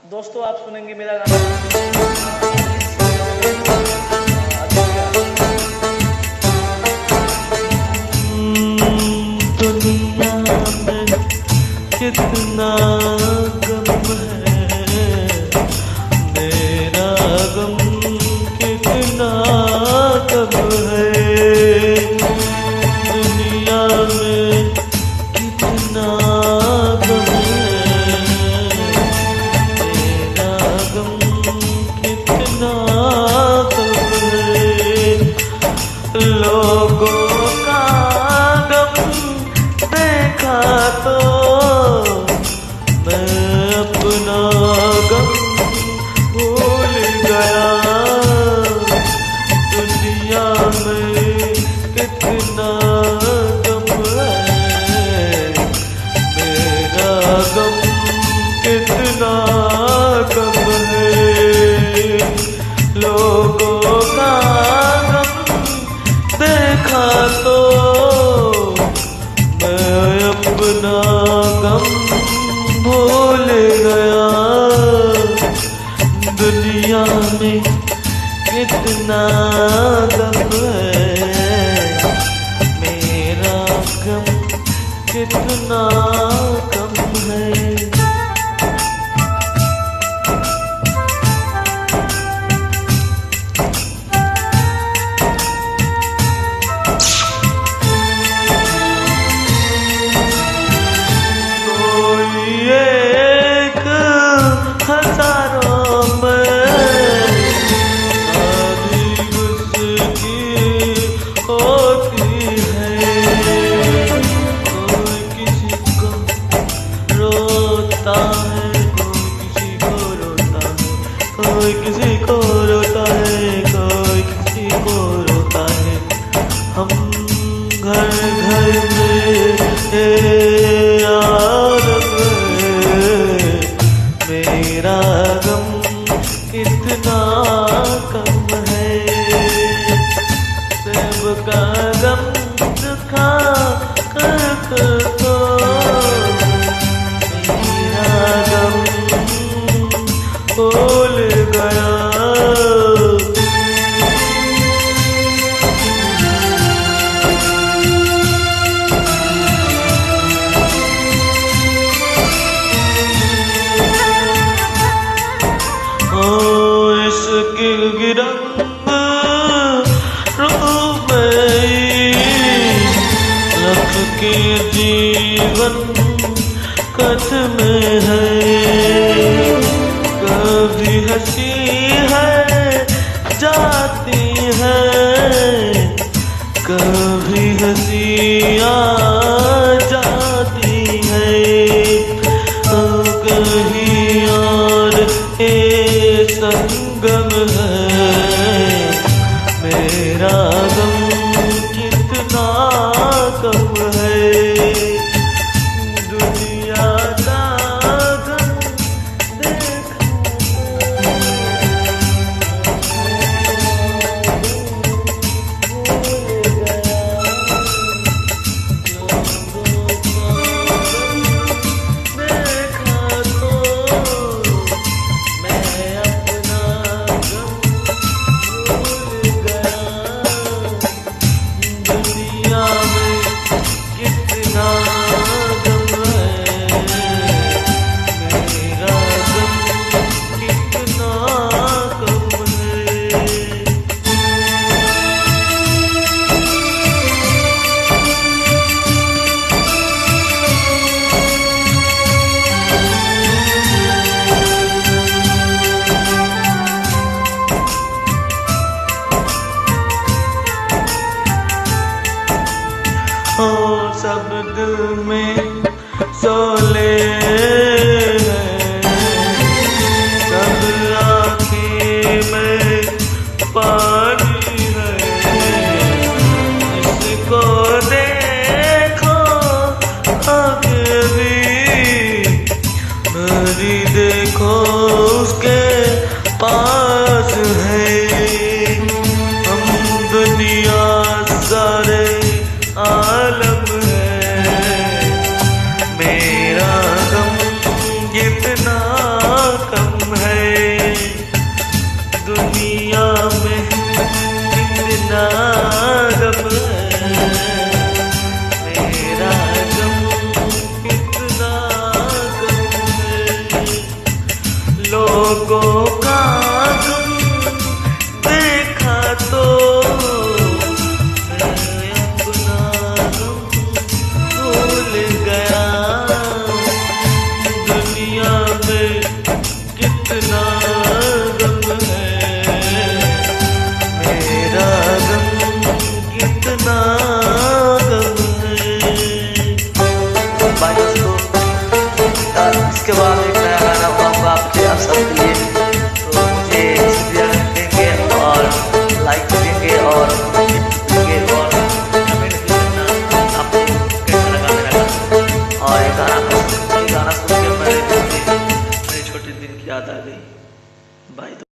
दोस्तों आप सुनेंगे मेरा गाना। दुनिया में कितना गम है, मेरा गम कितना गम है। दुनिया में कितना गम है, मेरा गम कितना गम है। लोगों का गम देखा तो मैं अपना गम भूल गया। दुनिया में कितना गम है, मेरा गम कितना गम है। लोगों का गम देखा तो मैं अपना गम भूल गया। दुनिया में कितना गम है, मेरा गम कितना गम है। हजारों में शादी उसकी होती है। कोई किसी को रोता है, कोई किसी को रोता है, कोई किसी को रोता है, कोई किसी को रोता है। हम घर घर में मेरा गम कितना कम है। सबका गम दुखा कर तो मेरा गम भूल गया। गिरगिरंग रूप में लख के जीवन कथ में है। कभी हंसी है जाती है, कभी हंसी आ जाती है। कहीं और संगम है, मेरा गम कितना कम है। दुनिया का गम देखा हो सब दिल में सोले हैं, सब आँखें में पानी है। इसको देखो आगे भी, मेरी देखो उसके पास है। हम दुनिया सारे आलम है, मेरा गम लोगों का गम देखा तो मैं अपना गम भूल गया। दुनिया में कितना गम है, मेरा गम कितना गम है। भाई दोस्तों, इसके बाद एक नया गाना गाऊंगा आपके आप सबके लिए, तो मुझे सब्सक्राइब देंगे और लाइक देंगे और देंगे और कमेंट भी करना आपको कैसा लगा मेरा गाना। और ये गाना सुन के मेरे छोटे दिन की याद आ गई। बाय।